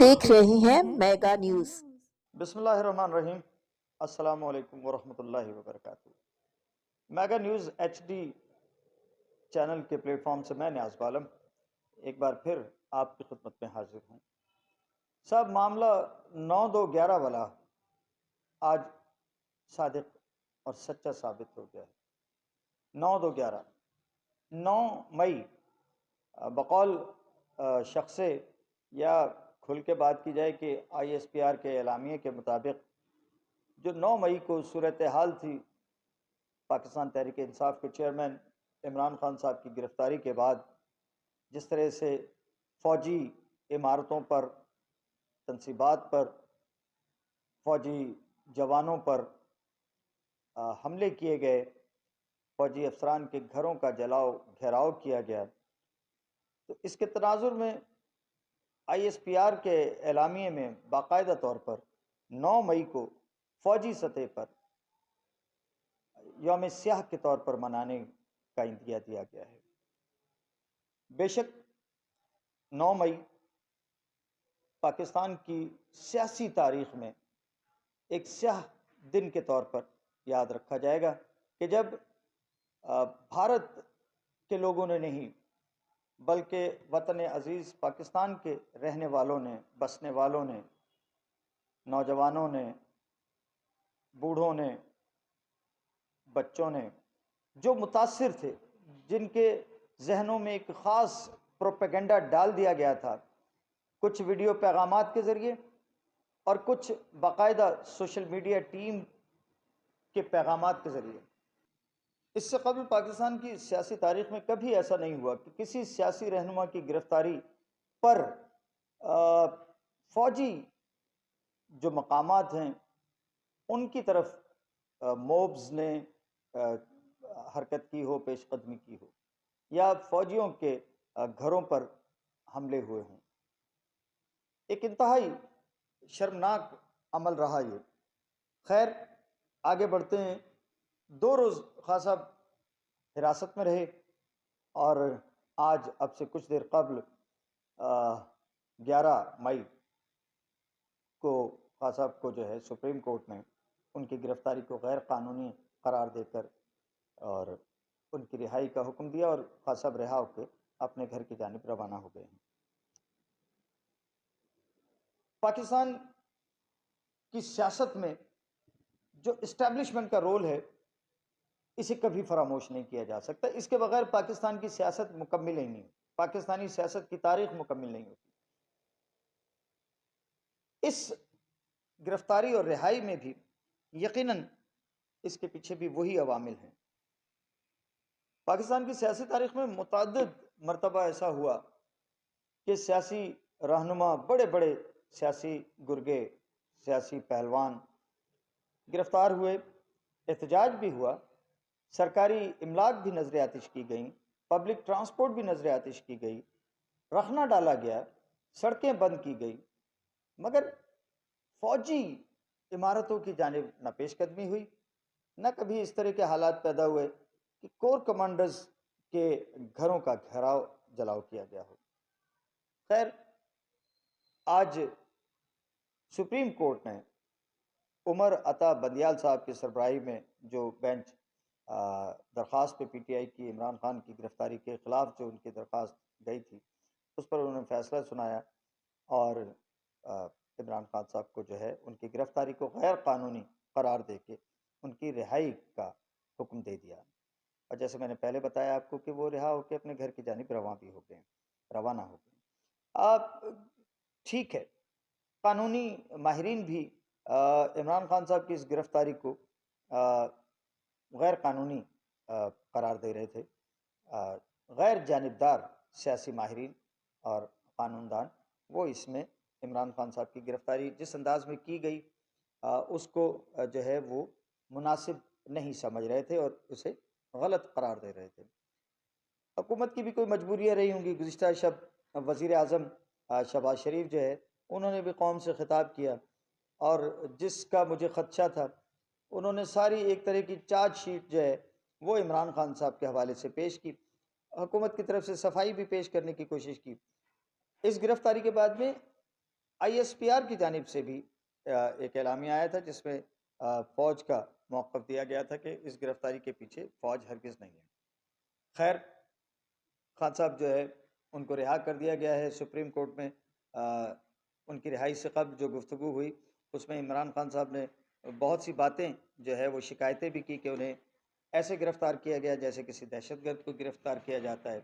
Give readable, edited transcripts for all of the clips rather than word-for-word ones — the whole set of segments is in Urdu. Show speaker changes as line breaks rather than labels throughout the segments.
دیکھ رہے ہیں میگا نیوز۔
بسم اللہ الرحمن الرحیم۔ السلام علیکم ورحمۃ اللہ وبرکاتہ۔ میگا نیوز ایچ ڈی چینل کے پلیٹ فارم سے میں نیاز عالم ایک بار پھر آپ کی خدمت میں حاضر ہوں۔ صاحب، معاملہ 9/2/11 والا آج صادق اور سچا ثابت ہو گیا ہے۔ 9/2/11 9 مئی بقول شخص یا کھل کے بات کی جائے کہ آئی ایس پی آر کے اعلامیے کے مطابق جو 9 مئی کو صورتحال تھی، پاکستان تحریک انصاف کے چیئرمین عمران خان صاحب کی گرفتاری کے بعد جس طرح سے فوجی عمارتوں پر، تنصیبات پر، فوجی جوانوں پر حملے کیے گئے، فوجی افسران کے گھروں کا گھیراؤ کیا گیا، تو اس کے تناظر میں آئی ایس پی آر کے اعلامیے میں باقاعدہ طور پر 9 مئی کو فوجی سطح پر یوم سیاہ کے طور پر منانے کا عندیہ دیا گیا ہے۔ بے شک 9 مئی پاکستان کی سیاسی تاریخ میں ایک سیاہ دن کے طور پر یاد رکھا جائے گا کہ جب بھارت کے لوگوں نے نہیں بلکہ وطن عزیز پاکستان کے رہنے والوں نے، بسنے والوں نے، نوجوانوں نے، بوڑھوں نے، بچوں نے، جو متاثر تھے، جن کے ذہنوں میں ایک خاص پروپیگنڈا ڈال دیا گیا تھا، کچھ ویڈیو پیغامات کے ذریعے اور کچھ باقاعدہ سوشل میڈیا ٹیم کے پیغامات کے ذریعے۔ اس سے قبل پاکستان کی سیاسی تاریخ میں کبھی ایسا نہیں ہوا کہ کسی سیاسی رہنما کی گرفتاری پر فوجی جو مقامات ہیں ان کی طرف موبز نے حرکت کی ہو، پیش قدمی کی ہو، یا فوجیوں کے گھروں پر حملے ہوئے ہوں۔ ایک انتہائی شرمناک عمل رہا یہ۔ خیر، آگے بڑھتے ہیں۔ 2 روز خان صاحب حراست میں رہے اور آج اب سے کچھ دیر قبل 11 مئی کو خان صاحب کو جو ہے سپریم کورٹ نے ان کی گرفتاری کو غیر قانونی قرار دے کر اور ان کی رہائی کا حکم دیا اور خان صاحب رہا ہو کے اپنے گھر کی جانب روانہ ہو گئے ہیں۔ پاکستان کی سیاست میں جو اسٹیبلشمنٹ کا رول ہے اسے کبھی فراموش نہیں کیا جا سکتا۔ اس کے بغیر پاکستان کی سیاست مکمل ہی نہیں، پاکستانی سیاست کی تاریخ مکمل نہیں ہوتی۔ اس گرفتاری اور رہائی میں بھی یقیناً اس کے پیچھے بھی وہی عوامل ہیں۔ پاکستان کی سیاسی تاریخ میں متعدد مرتبہ ایسا ہوا کہ سیاسی رہنما، بڑے بڑے سیاسی گرگے، سیاسی پہلوان گرفتار ہوئے، احتجاج بھی ہوا، سرکاری املاک بھی نظر آتش کی گئیں، پبلک ٹرانسپورٹ بھی نظر آتش کی گئی، رخنا ڈالا گیا، سڑکیں بند کی گئی، مگر فوجی عمارتوں کی جانب نہ پیش قدمی ہوئی، نہ کبھی اس طرح کے حالات پیدا ہوئے کہ کور کمانڈرز کے گھروں کا گھیراؤ جلاؤ کیا گیا ہو۔ خیر، آج سپریم کورٹ نے عمر عطا بندیال صاحب کی سربراہی میں جو بینچ درخواست پہ پی ٹی آئی کی عمران خان کی گرفتاری کے خلاف جو ان کی درخواست گئی تھی اس پر انہوں نے فیصلہ سنایا اور عمران خان صاحب کو جو ہے ان کی گرفتاری کو غیر قانونی قرار دے کے ان کی رہائی کا حکم دے دیا۔ اور جیسے میں نے پہلے بتایا آپ کو کہ وہ رہا ہو کے اپنے گھر کی جانب روانہ ہو گئے۔ آپ ٹھیک ہے، قانونی ماہرین بھی عمران خان صاحب کی اس گرفتاری کو غیر قانونی قرار دے رہے تھے۔ غیر جانبدار سیاسی ماہرین اور قانون دان وہ اس میں عمران خان صاحب کی گرفتاری جس انداز میں کی گئی اس کو جو ہے وہ مناسب نہیں سمجھ رہے تھے اور اسے غلط قرار دے رہے تھے۔ حکومت کی بھی کوئی مجبوریاں رہی ہوں گی۔ گزشتہ شب وزیر اعظم شہباز شریف جو ہے انہوں نے بھی قوم سے خطاب کیا اور جس کا مجھے خدشہ تھا انہوں نے ساری ایک طرح کی چارج شیٹ جو ہے وہ عمران خان صاحب کے حوالے سے پیش کی، حکومت کی طرف سے صفائی بھی پیش کرنے کی کوشش کی۔ اس گرفتاری کے بعد میں ISPR کی جانب سے بھی ایک اعلامیہ آیا تھا جس میں فوج کا موقف دیا گیا تھا کہ اس گرفتاری کے پیچھے فوج ہرگز نہیں ہے۔ خیر، خان صاحب جو ہے ان کو رہا کر دیا گیا ہے۔ سپریم کورٹ میں ان کی رہائی سے قبل جو گفتگو ہوئی اس میں عمران خان صاحب نے بہت سی باتیں جو ہے وہ شکایتیں بھی کی کہ انہیں ایسے گرفتار کیا گیا جیسے کسی دہشت گرد کو گرفتار کیا جاتا ہے،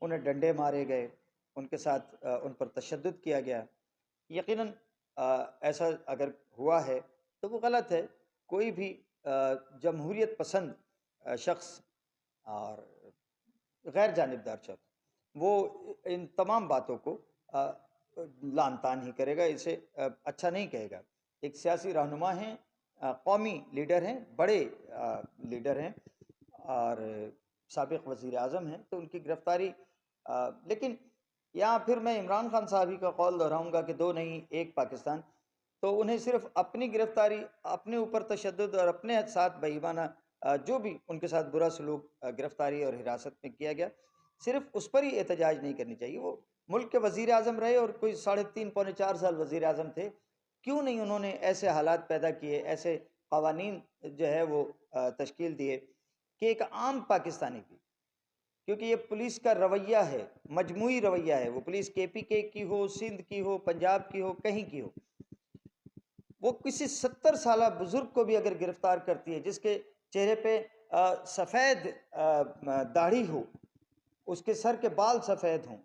انہیں ڈنڈے مارے گئے، ان کے ساتھ ان پر تشدد کیا گیا۔ یقیناً ایسا اگر ہوا ہے تو وہ غلط ہے۔ کوئی بھی جمہوریت پسند شخص اور غیر جانبدار شخص وہ ان تمام باتوں کو لعن طعن ہی کرے گا، اسے اچھا نہیں کہے گا۔ ایک سیاسی رہنما ہیں، قومی لیڈر ہیں، بڑے لیڈر ہیں اور سابق وزیر اعظم ہیں، تو ان کی گرفتاری لیکن یہاں پھر میں عمران خان صاحب ہی کا قول دہراؤں گا کہ دو نہیں ایک پاکستان، تو انہیں صرف اپنی گرفتاری، اپنے اوپر تشدد اور اپنے ساتھ بے ایمانہ جو بھی ان کے ساتھ برا سلوک گرفتاری اور حراست میں کیا گیا، صرف اس پر ہی احتجاج نہیں کرنی چاہیے۔ وہ ملک کے وزیر اعظم رہے اور کوئی 3.5 پونے 4 سال وزیر اعظم تھے، کیوں نہیں انہوں نے ایسے حالات پیدا کیے، ایسے قوانین جو ہے وہ تشکیل دیے کہ ایک عام پاکستانی کی، کیونکہ یہ پولیس کا رویہ ہے، مجموعی رویہ ہے، وہ پولیس KPK کی ہو، سندھ کی ہو، پنجاب کی ہو، کہیں کی ہو، وہ کسی 70 سالہ بزرگ کو بھی اگر گرفتار کرتی ہے جس کے چہرے پہ سفید داڑھی ہو، اس کے سر کے بال سفید ہوں،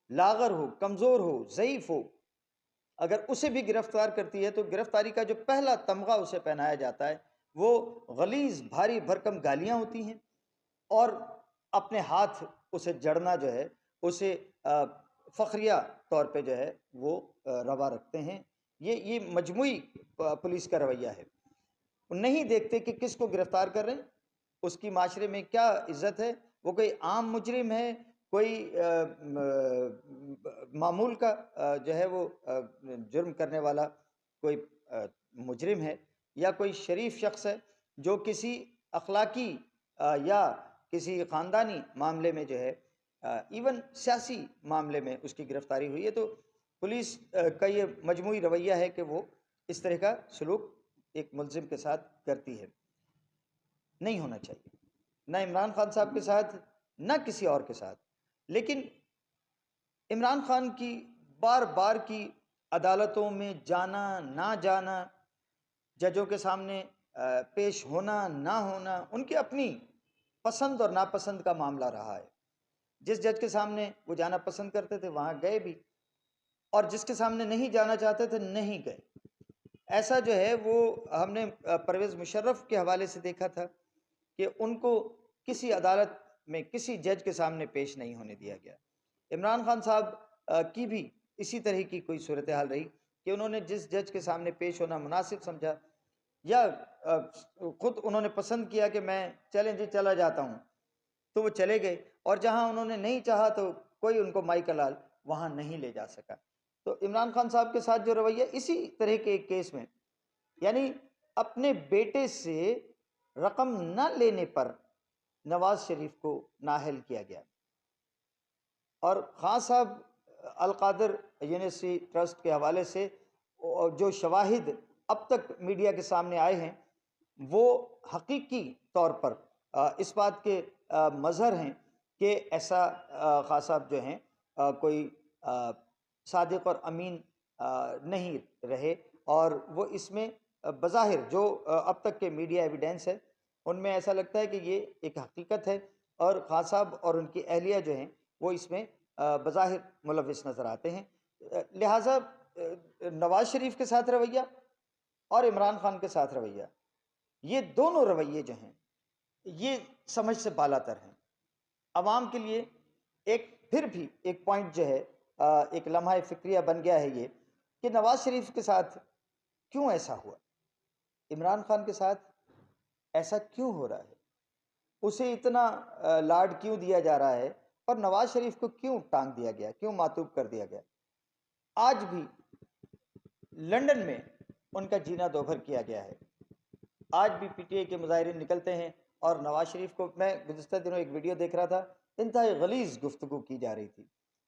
لاغر ہو، کمزور ہو، ضعیف ہو، اگر اسے بھی گرفتار کرتی ہے تو گرفتاری کا جو پہلا تمغہ اسے پہنایا جاتا ہے وہ غلیظ بھاری بھرکم گالیاں ہوتی ہیں، اور اپنے ہاتھ اسے جڑنا جو ہے اسے فخریہ طور پہ جو ہے وہ روا رکھتے ہیں۔ یہ مجموعی پولیس کا رویہ ہے۔ وہ نہیں دیکھتے کہ کس کو گرفتار کر رہے ہیں، اس کی معاشرے میں کیا عزت ہے، وہ کوئی عام مجرم ہے، کوئی معمول کا جو ہے وہ جرم کرنے والا کوئی مجرم ہے، یا کوئی شریف شخص ہے جو کسی اخلاقی یا کسی خاندانی معاملے میں جو ہے ایون سیاسی معاملے میں اس کی گرفتاری ہوئی ہے، تو پولیس کا یہ مجموعی رویہ ہے کہ وہ اس طرح کا سلوک ایک ملزم کے ساتھ کرتی ہے۔ نہیں ہونا چاہیے، نہ عمران خان صاحب کے ساتھ نہ کسی اور کے ساتھ۔ لیکن عمران خان کی بار بار کی عدالتوں میں جانا نہ جانا، ججوں کے سامنے پیش ہونا نہ ہونا، ان کی اپنی پسند اور ناپسند کا معاملہ رہا ہے۔ جس جج کے سامنے وہ جانا پسند کرتے تھے وہاں گئے بھی، اور جس کے سامنے نہیں جانا چاہتے تھے نہیں گئے۔ ایسا جو ہے وہ ہم نے پرویز مشرف کے حوالے سے دیکھا تھا کہ ان کو کسی عدالت میں کسی جج کے سامنے پیش نہیں ہونے دیا گیا۔ عمران خان صاحب کی بھی اسی طرح کی کوئی صورتحال رہی کہ انہوں نے جس جج کے سامنے پیش ہونا مناسب سمجھا یا خود انہوں نے پسند کیا کہ میں چلیں جی چلا جاتا ہوں، تو وہ چلے گئے، اور جہاں انہوں نے نہیں چاہا تو کوئی ان کو مائی کا لال وہاں نہیں لے جا سکا۔ تو عمران خان صاحب کے ساتھ جو رویہ اسی طرح کے ایک کیس میں، یعنی اپنے بیٹے سے رقم نہ لینے پر نواز شریف کو نااہل کیا گیا، اور خان صاحب القادر یونیورسٹی ٹرسٹ کے حوالے سے جو شواہد اب تک میڈیا کے سامنے آئے ہیں وہ حقیقی طور پر اس بات کے مظہر ہیں کہ ایسا خان صاحب جو ہیں کوئی صادق اور امین نہیں رہے، اور وہ اس میں بظاہر جو اب تک کے میڈیا ایویڈنس ہے ان میں ایسا لگتا ہے کہ یہ ایک حقیقت ہے، اور خان صاحب اور ان کی اہلیہ جو ہیں وہ اس میں بظاہر ملوث نظر آتے ہیں۔ لہٰذا نواز شریف کے ساتھ رویہ اور عمران خان کے ساتھ رویہ، یہ دونوں رویے جو ہیں یہ سمجھ سے بالا تر ہیں۔ عوام کے لیے ایک پھر بھی ایک پوائنٹ جو ہے ایک لمحہ فکریہ بن گیا ہے یہ کہ نواز شریف کے ساتھ کیوں ایسا ہوا، عمران خان کے ساتھ ایسا کیوں ہو رہا ہے، اسے اتنا لاڈ کیوں دیا جا رہا ہے، اور نواز شریف کو کیوں ٹانگ دیا گیا، کیوں معطوب کر دیا گیا۔ آج بھی لندن میں ان کا جینا دوبھر کیا گیا ہے۔ آج بھی PTI کے مظاہرین نکلتے ہیں اور نواز شریف کو، میں گزشتہ دنوں ایک ویڈیو دیکھ رہا تھا، انتہائی غلیظ گفتگو کی جا رہی تھی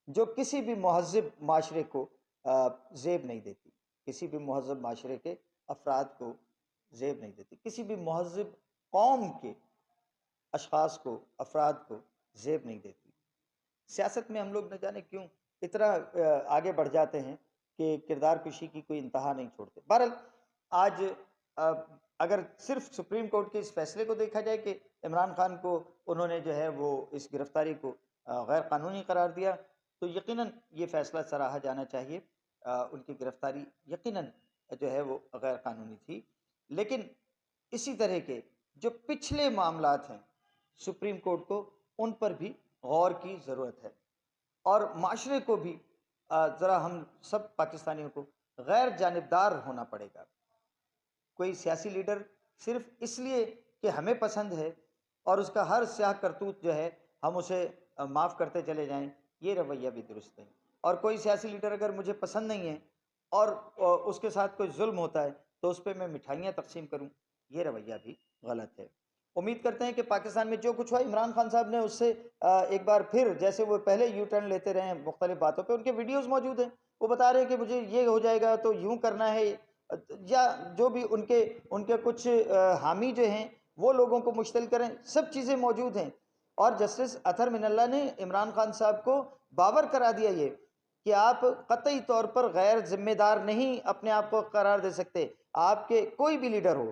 جو کسی بھی مہذب معاشرے کو زیب نہیں دیتی، کسی بھی مہذب معاشرے کے افراد کو زیب نہیں دیتی، کسی بھی مہذب قوم کے اشخاص کو، افراد کو زیب نہیں دیتی۔ سیاست میں ہم لوگ نہ جانے کیوں اتنا آگے بڑھ جاتے ہیں کہ کردار کشی کی کوئی انتہا نہیں چھوڑتے۔ بہرحال آج اگر صرف سپریم کورٹ کے اس فیصلے کو دیکھا جائے کہ عمران خان کو انہوں نے جو ہے وہ اس گرفتاری کو غیر قانونی قرار دیا، تو یقیناً یہ فیصلہ سراہا جانا چاہیے۔ ان کی گرفتاری یقیناً جو ہے وہ غیر قانونی تھی، لیکن اسی طرح کے جو پچھلے معاملات ہیں سپریم کورٹ کو ان پر بھی غور کی ضرورت ہے، اور معاشرے کو بھی ذرا ہم سب پاکستانیوں کو غیر جانبدار ہونا پڑے گا۔ کوئی سیاسی لیڈر صرف اس لیے کہ ہمیں پسند ہے اور اس کا ہر سیاہ کرتوت جو ہے ہم اسے معاف کرتے چلے جائیں، یہ رویہ بھی درست ہے۔ اور کوئی سیاسی لیڈر اگر مجھے پسند نہیں ہے اور اس کے ساتھ کوئی ظلم ہوتا ہے تو اس پہ میں مٹھائیاں تقسیم کروں، یہ رویہ بھی غلط ہے۔ امید کرتے ہیں کہ پاکستان میں جو کچھ ہوا، عمران خان صاحب نے اس سے ایک بار پھر، جیسے وہ پہلے یو ٹرن لیتے رہے ہیں مختلف باتوں پہ، ان کے ویڈیوز موجود ہیں، وہ بتا رہے ہیں کہ مجھے یہ ہو جائے گا تو یوں کرنا ہے، یا جو بھی ان کے کچھ حامی جو ہیں وہ لوگوں کو مشتعل کریں، سب چیزیں موجود ہیں۔ اور جسٹس اطہر من اللہ نے عمران خان صاحب کو باور کرا دیا یہ کہ آپ قطعی طور پر غیر ذمہ دار نہیں اپنے آپ کو قرار دے سکتے، آپ کے کوئی بھی لیڈر ہو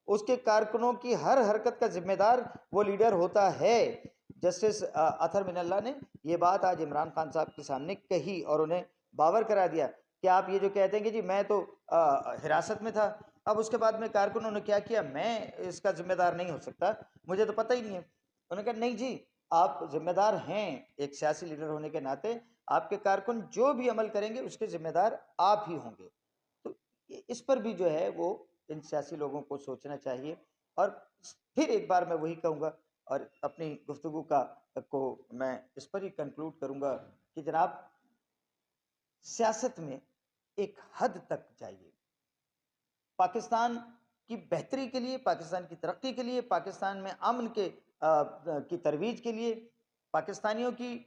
اس کے کارکنوں کی ہر حرکت کا ذمہ دار وہ لیڈر ہوتا ہے۔ جسٹس اطہر من اللہ نے یہ بات آج عمران خان صاحب کے سامنے کہی اور انہیں باور کرا دیا کہ آپ یہ جو کہتے ہیں کہ جی میں تو حراست میں تھا، اب اس کے بعد میں کارکنوں نے کیا کیا میں اس کا ذمہ دار نہیں ہو سکتا، مجھے تو پتہ ہی نہیں ہے۔ انہوں نے کہا نہیں جی، آپ ذمہ دار ہیں، ایک سیاسی لیڈر ہونے کے ناطے آپ کے کارکن جو بھی عمل کریں گے اس کے ذمہ دار آپ ہی ہوں گے۔ تو اس پر بھی جو ہے وہ ان سیاسی لوگوں کو سوچنا چاہیے۔ اور پھر ایک بار میں وہی کہوں گا اور اپنی گفتگو کو میں اس پر ہی کنکلوڈ کروں گا کہ جناب سیاست میں ایک حد تک جائیے، پاکستان کی بہتری کے لیے، پاکستان کی ترقی کے لیے، پاکستان میں امن کی ترویج کے لیے، پاکستانیوں کی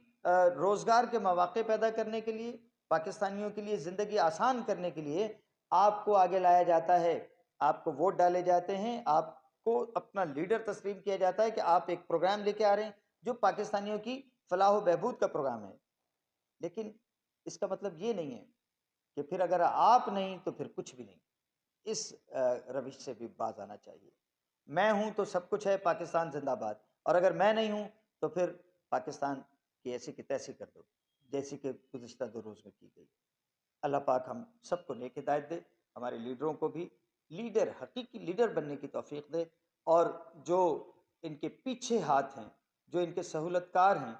روزگار کے مواقع پیدا کرنے کے لیے، پاکستانیوں کے لیے زندگی آسان کرنے کے لیے آپ کو آگے لایا جاتا ہے، آپ کو ووٹ ڈالے جاتے ہیں، آپ کو اپنا لیڈر تسلیم کیا جاتا ہے کہ آپ ایک پروگرام لے کے آ رہے ہیں جو پاکستانیوں کی فلاح و بہبود کا پروگرام ہے۔ لیکن اس کا مطلب یہ نہیں ہے کہ پھر اگر آپ نہیں تو پھر کچھ بھی نہیں۔ اس روش سے بھی باز آنا چاہیے۔ میں ہوں تو سب کچھ ہے، پاکستان زندہ باد، اور اگر میں نہیں ہوں تو پھر پاکستان کی ایسی کی تیسی کر دو، جیسی کہ گزشتہ 2 روز میں کی گئی۔ اللہ پاک ہم سب کو نیک ہدایت دے، ہمارے لیڈروں کو بھی لیڈر، حقیقی لیڈر بننے کی توفیق دے، اور جو ان کے پیچھے ہاتھ ہیں، جو ان کے سہولت کار ہیں،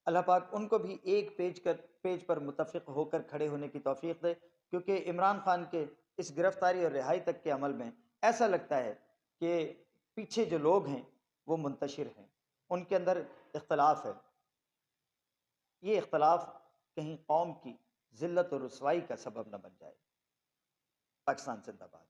اللہ پاک ان کو بھی ایک پیج پر متفق ہو کر کھڑے ہونے کی توفیق دے، کیونکہ عمران خان کے اس گرفتاری اور رہائی تک کے عمل میں ایسا لگتا ہے کہ پیچھے جو لوگ ہیں وہ منتشر ہیں، ان کے اندر اختلاف ہے۔ یہ اختلاف کہیں قوم کی ذلت اور رسوائی کا سبب نہ بن جائے۔ پاکستان زندہ باد۔